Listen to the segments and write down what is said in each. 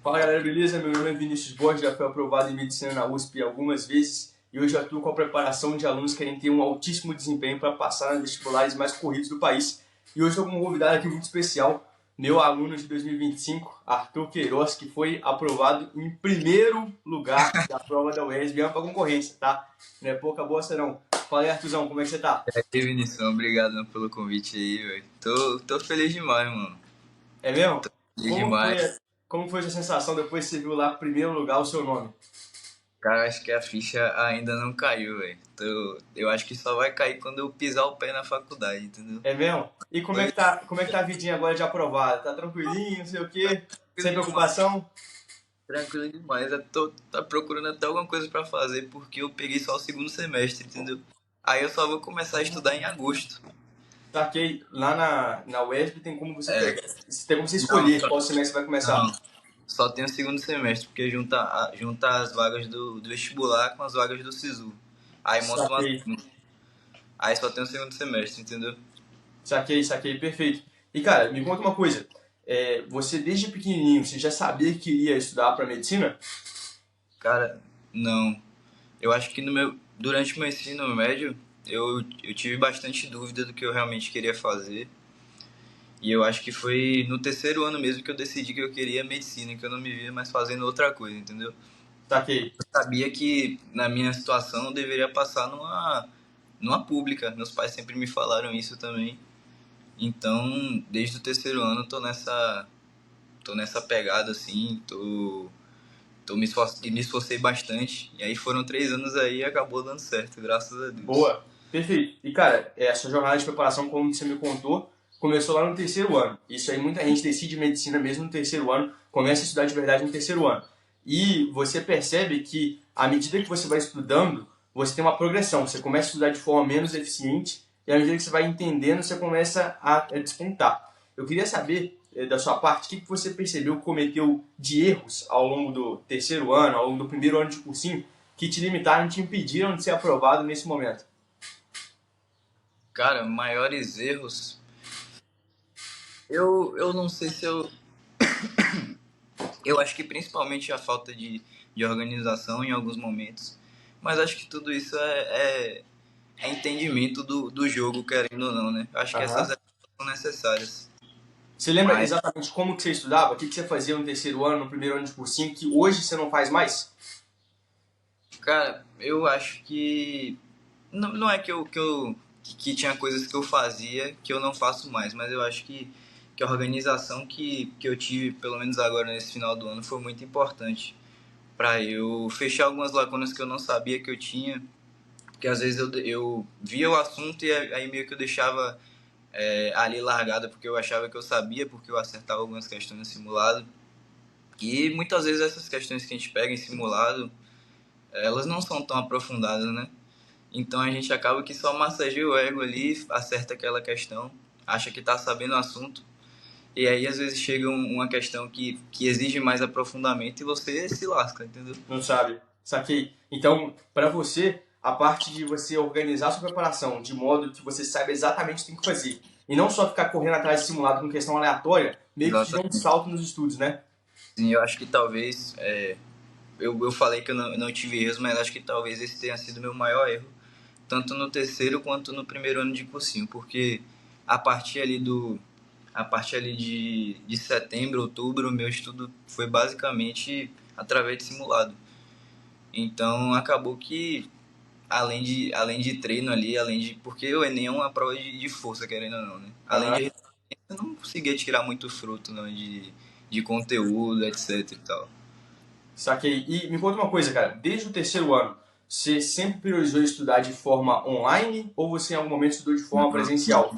Fala galera, beleza? Meu nome é Vinícius Borges, já fui aprovado em medicina na USP algumas vezes e hoje atuo com a preparação de alunos que querem ter um altíssimo desempenho para passar nos vestibulares mais corridos do país. E hoje estou com um convidado aqui muito especial, meu aluno de 2025, Arthur Queiroz, que foi aprovado em primeiro lugar da prova da UERJ, ganhando para concorrência, tá? Não é pouca bosta não. Fala aí, Arthurzão, como é que você tá? E aí, Vinição, obrigado pelo convite aí, velho. Tô feliz demais, mano. É mesmo? Feliz Como foi, demais. como foi a sua sensação depois que você viu lá em primeiro lugar o seu nome? Cara, acho que a ficha ainda não caiu, velho. Eu acho que só vai cair quando eu pisar o pé na faculdade, entendeu? É mesmo? E Foi como é que tá a vidinha agora de aprovado? Tá tranquilinho, não sei o quê? Sem tranquilo demais, preocupação? tranquilo demais. Eu tô tá procurando até alguma coisa pra fazer porque eu peguei só o segundo semestre, entendeu? Aí eu só vou começar a estudar em agosto. Saquei. Lá na UESP tem como você É, pegar, tem como você não, escolher qual semestre vai começar. não. Só tem o segundo semestre, porque junta as vagas do vestibular com as vagas do SISU. Aí monta uma. Saquei, Aí só tem o segundo semestre, entendeu? saquei, perfeito. E cara, me conta uma coisa. Você desde pequenininho, você já sabia que queria estudar para medicina? Cara, não. Eu acho que durante o meu ensino médio, eu tive bastante dúvida do que eu realmente queria fazer. E eu acho que foi no terceiro ano mesmo que eu decidi que eu queria medicina, que eu não me via mais fazendo outra coisa, entendeu? Saquei. Eu sabia que na minha situação eu deveria passar numa pública. Meus pais sempre me falaram isso também. Então, desde o terceiro ano eu tô nessa pegada assim, me esforcei bastante. E aí foram 3 anos aí e acabou dando certo, graças a Deus. Boa, perfeito. E cara, essa jornada de preparação, como você me contou, começou lá no terceiro ano. Isso aí muita gente decide medicina mesmo no terceiro ano, começa a estudar de verdade no terceiro ano. E você percebe que à medida que você vai estudando, você tem uma progressão. Você começa a estudar de forma menos eficiente e à medida que você vai entendendo, você começa a despontar. Eu queria saber da sua parte, o que você percebeu que cometeu de erros ao longo do terceiro ano, ao longo do primeiro ano de cursinho, que te limitaram, te impediram de ser aprovado nesse momento? Cara, maiores erros. Eu não sei se eu. Eu acho que principalmente a falta de organização em alguns momentos. Mas acho que tudo isso é entendimento do jogo, querendo ou não, né? Eu acho que essas Aham. etapas são necessárias. Você lembra Mas, exatamente como que você estudava? O que você fazia no terceiro ano, no primeiro ano de cursinho, que hoje você não faz mais? cara, eu acho que. Não é que tinha coisas que eu fazia que eu não faço mais, mas eu acho que a organização que eu tive, pelo menos agora nesse final do ano, foi muito importante para eu fechar algumas lacunas que eu não sabia que eu tinha, porque às vezes eu via o assunto e aí meio que eu deixava ali largado porque eu achava que eu sabia, porque eu acertava algumas questões no simulado. E muitas vezes essas questões que a gente pega em simulado, elas não são tão aprofundadas, né? Então a gente acaba que só massageia o ego ali, acerta aquela questão, acha que está sabendo o assunto, e aí às vezes chega uma questão que exige mais aprofundamento e você se lasca, entendeu? Não sabe? Saquei. Então, para você, a parte de você organizar a sua preparação de modo que você saiba exatamente o que tem que fazer, e não só ficar correndo atrás de simulado com questão aleatória, meio que te dá um Exatamente. salto nos estudos, né? Sim, eu acho que talvez, eu falei que eu não tive erros, mas acho que talvez esse tenha sido o meu maior erro, tanto no terceiro quanto no primeiro ano de cursinho, porque a partir ali do, a partir ali de setembro, outubro, o meu estudo foi basicamente através de simulado. Então acabou que além de treino ali, porque o Enem é uma prova de força, querendo ou não, né? Além Aham. de eu não conseguia tirar muito fruto não, de conteúdo, etc e tal. Saquei. E me conta uma coisa, cara. Desde o terceiro ano, você sempre priorizou estudar de forma online ou você em algum momento estudou de forma Não, presencial?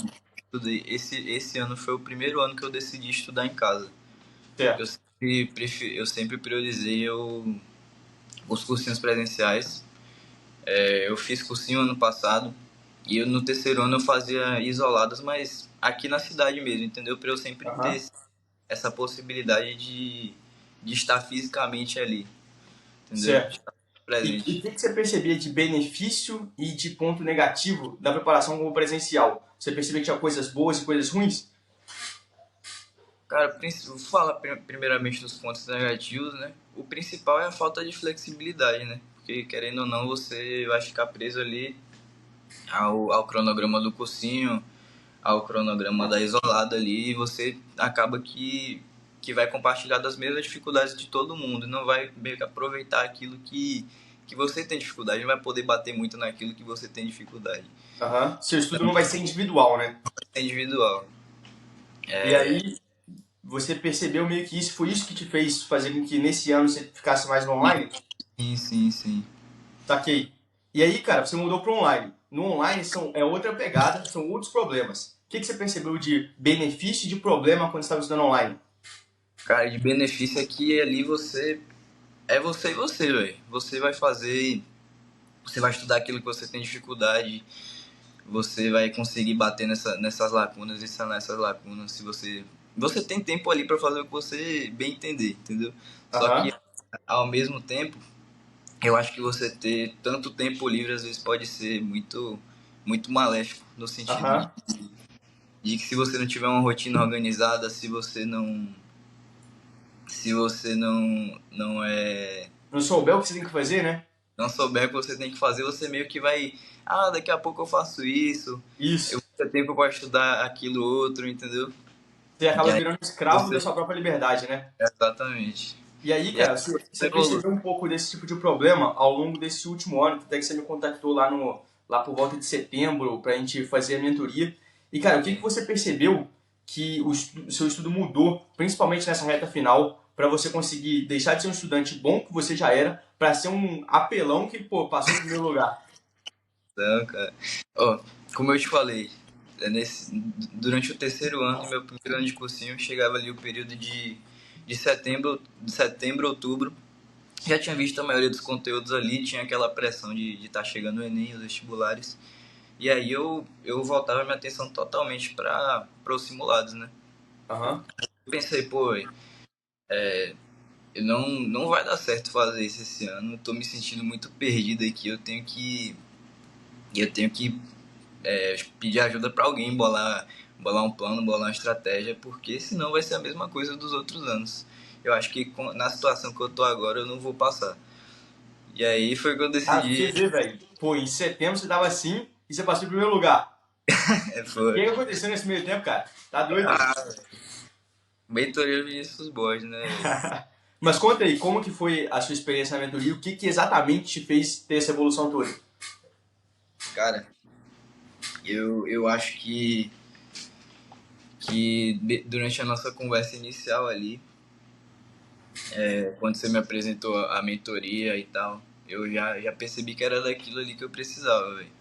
esse ano foi o primeiro ano que eu decidi estudar em casa. Eu Certo. eu sempre priorizei os cursinhos presenciais. Eu fiz cursinho ano passado e no terceiro ano eu fazia isolados, mas aqui na cidade mesmo, entendeu? Para eu sempre Aham. ter essa possibilidade de estar fisicamente ali, entendeu? De Certo. estar E o presente. que você percebia de benefício e de ponto negativo da preparação como presencial? Você percebia que tinha coisas boas e coisas ruins? Cara, vou falar primeiramente dos pontos negativos, né? O principal é a falta de flexibilidade, né? Porque, querendo ou não, você vai ficar preso ali ao cronograma do cursinho, ao cronograma da isolada ali, e você acaba que vai compartilhar das mesmas dificuldades de todo mundo, não vai meio que aproveitar aquilo que você tem dificuldade, não vai poder bater muito naquilo que você tem dificuldade. Aham. Seu estudo não vai ser individual, né? É individual. E aí, você percebeu meio que isso, foi isso que te fez fazer com que nesse ano você ficasse mais no online? Sim, sim, sim. Saquei. E aí, cara, você mudou para online. No online é outra pegada, são outros problemas. O que você percebeu de benefício e de problema quando você estava estudando online? Cara, de benefício é que ali você é você e você, velho. Você vai fazer, você vai estudar aquilo que você tem dificuldade, você vai conseguir bater nessas lacunas e sanar essas lacunas se você tem tempo ali para fazer o que você bem entender, entendeu? Só Aham, que ao mesmo tempo, eu acho que você ter tanto tempo livre às vezes pode ser muito maléfico no sentido aham. de que se você não tiver uma rotina organizada, se você Não souber o que você tem que fazer, né? não souber o que você tem que fazer, você meio que vai, daqui a pouco eu faço isso, eu Isso. vou ter tempo para estudar aquilo outro, entendeu? Você E acaba aí virando escravo da você, sua própria liberdade, né? exatamente. E aí, E aí cara, você você evolui. percebeu um pouco desse tipo de problema ao longo desse último ano, até que você me contactou lá, lá por volta de setembro pra gente fazer a mentoria. E, cara, o que você percebeu que o seu estudo mudou, principalmente nessa reta final, para você conseguir deixar de ser um estudante bom que você já era, para ser um apelão que, pô, passou em primeiro lugar? Então, cara. Ó, como eu te falei, durante o terceiro ano, meu primeiro ano de cursinho, chegava ali o período de setembro, outubro. Já tinha visto a maioria dos conteúdos ali, tinha aquela pressão de estar chegando o Enem, os vestibulares. E aí eu voltava minha atenção totalmente para os simulados, né? Aham. Eu pensei, pô, não vai dar certo fazer isso esse ano. Eu tô me sentindo muito perdido aqui. Eu tenho que pedir ajuda para alguém, bolar um plano, bolar uma estratégia, porque senão vai ser a mesma coisa dos outros anos. Eu acho que na situação que eu tô agora eu não vou passar. E aí foi que eu Ah, você decidi. vê, velho. Pô, em setembro você tava assim e você passou em primeiro lugar. O que Foi. aconteceu nesse meio tempo, cara? Tá doido? Ah, mentoria Vinícius Borges, né, velho? Mas conta aí, como que foi a sua experiência na mentoria? O que exatamente te fez ter essa evolução toda? Cara, eu acho que durante a nossa conversa inicial ali, quando você me apresentou a mentoria e tal, eu já percebi que era daquilo ali que eu precisava, velho.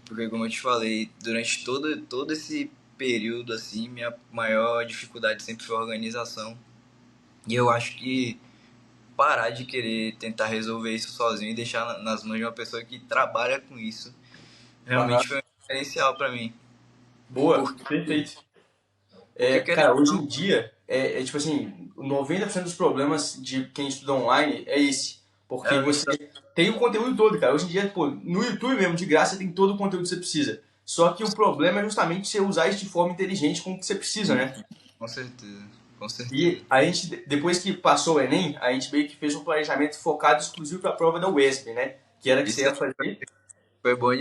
Porque, como eu te falei, durante todo esse período, assim, minha maior dificuldade sempre foi a organização. E eu acho que parar de querer tentar resolver isso sozinho e deixar nas mãos de uma pessoa que trabalha com isso Aham. realmente foi um diferencial para mim. Boa, Porque, perfeito. porque querendo Cara, ou hoje não, em dia, tipo assim, 90% dos problemas de quem estuda online é esse. Porque você exato, tem o conteúdo todo, cara. Hoje em dia, pô, no YouTube mesmo, de graça, tem todo o conteúdo que você precisa. Só que o problema é justamente você usar isso de forma inteligente com o que você precisa, né? com certeza, com certeza. E a gente, depois que passou o Enem, a gente meio que fez um planejamento focado exclusivo para a prova da UESP, né? Que era que você Isso ia fazer. foi bom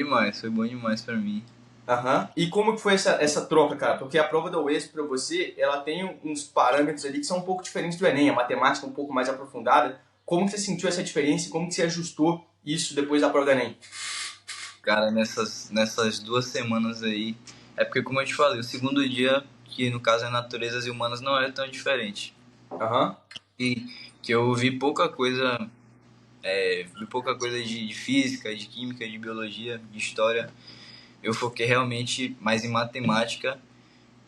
demais para mim. Aham. E como que foi essa troca, cara? Porque a prova da UESP para você, ela tem uns parâmetros ali que são um pouco diferentes do Enem, a matemática um pouco mais aprofundada. Como que você sentiu essa diferença e como que você ajustou isso depois da prova do Enem? Cara, nessas 2 semanas aí, é porque, como eu te falei, o segundo dia, que no caso é naturezas e humanas, não é tão diferente. Aham. E que eu vi pouca coisa de física, de química, de biologia, de história. Eu foquei realmente mais em matemática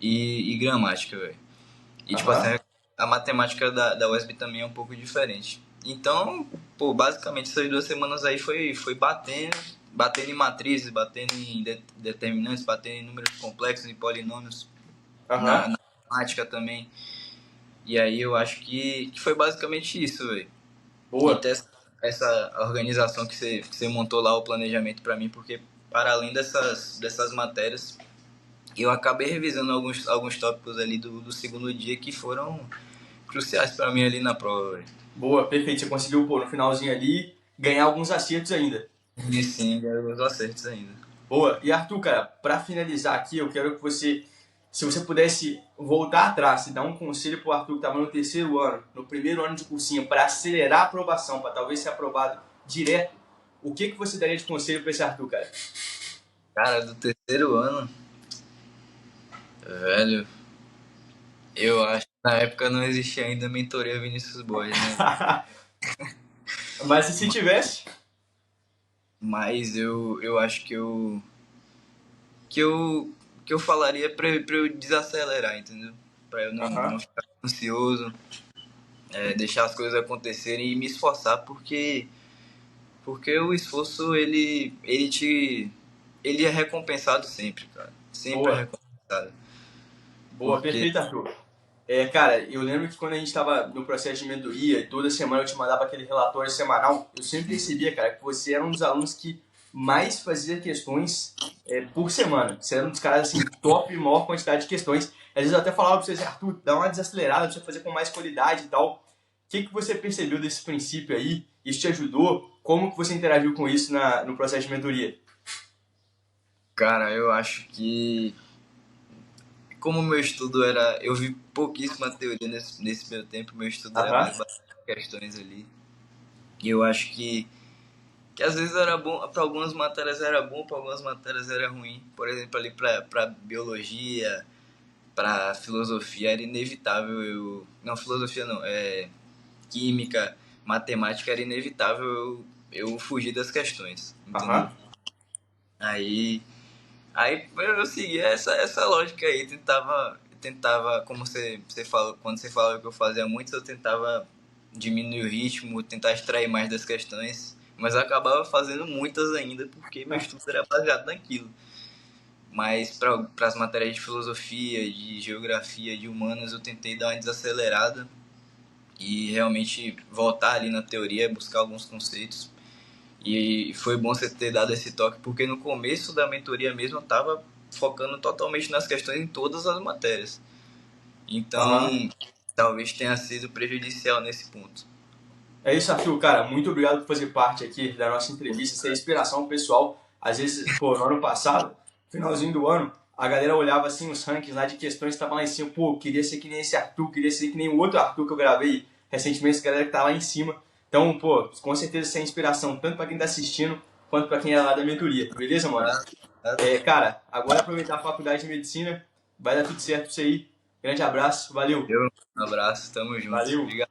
e gramática, velho. E, tipo assim, Aham. a matemática da UESB também é um pouco diferente. Então, pô, basicamente essas 2 semanas aí foi batendo em matrizes, batendo em determinantes, batendo em números complexos, em polinômios, Aham. na matemática também. E aí eu acho que foi basicamente isso, velho. E Boa. ter essa organização que você montou lá, o planejamento pra mim, porque para além dessas matérias, eu acabei revisando alguns tópicos ali do segundo dia que foram cruciais para mim ali na prova, velho. Boa, perfeito. Você conseguiu, pô, no finalzinho ali, ganhar alguns acertos ainda. E sim, deram os acertos ainda. Boa. E Arthur, cara, pra finalizar aqui, eu quero que você, se você pudesse voltar atrás e dar um conselho pro Arthur que estava no terceiro ano, no primeiro ano de cursinho, para acelerar a aprovação, para talvez ser aprovado direto, o que você daria de conselho para esse Arthur, cara? Cara, do terceiro ano, velho, eu acho que na época não existia ainda a mentoria Vinícius Boas, né? Mas e se tivesse? Mas eu acho que eu, que eu falaria pra eu desacelerar, entendeu? Pra eu não Aham. ficar ansioso, deixar as coisas acontecerem e me esforçar, porque o esforço, ele é recompensado sempre, cara. Sempre é Boa. recompensado. Boa, Porque, perfeito, Arthur. Cara, eu lembro que quando a gente estava no processo de mentoria e toda semana eu te mandava aquele relatório semanal, eu sempre percebia, cara, que você era um dos alunos que mais fazia questões por semana. Você era um dos caras, assim, top, maior quantidade de questões. Às vezes eu até falava pra você assim, Arthur, dá uma desacelerada, precisa fazer com mais qualidade e tal. O que você percebeu desse princípio aí? Isso te ajudou? Como que você interagiu com isso no processo de mentoria? cara, eu acho que como o meu estudo era. Eu vi pouquíssima teoria nesse meu tempo, meu estudo era Aham, mais baseado em questões ali. E eu acho que às vezes era bom, para algumas matérias era bom, para algumas matérias era ruim. Por exemplo, ali para biologia, para filosofia era inevitável eu. Não, filosofia não, química, matemática era inevitável eu fugir das questões, entendeu? aham. Aí Aí eu seguia essa lógica aí, tentava, como você fala, quando você falava que eu fazia muito, eu tentava diminuir o ritmo, tentar extrair mais das questões, mas eu acabava fazendo muitas ainda porque meu estudo era baseado naquilo. Mas para as matérias de filosofia, de geografia, de humanas, eu tentei dar uma desacelerada e realmente voltar ali na teoria, buscar alguns conceitos. E foi bom você ter dado esse toque, porque no começo da mentoria mesmo eu estava focando totalmente nas questões em todas as matérias. Aham. Então, talvez tenha sido prejudicial nesse ponto. É isso, Arthur, cara. Muito obrigado por fazer parte aqui da nossa entrevista. Essa é inspiração pessoal. Às vezes, pô, no ano passado, finalzinho do ano, a galera olhava assim os rankings lá de questões que estavam lá em cima. Pô, queria ser que nem esse Arthur, queria ser que nem o outro Arthur que eu gravei recentemente, essa galera que tá lá em cima. Então, pô, com certeza isso é inspiração tanto para quem tá assistindo quanto para quem é lá da mentoria. Beleza, mano? Tá? Tá? Cara, agora aproveitar a faculdade de medicina. Vai dar tudo certo pra você aí. Grande abraço. Valeu. Eu, um abraço, tamo junto. Valeu. Obrigado.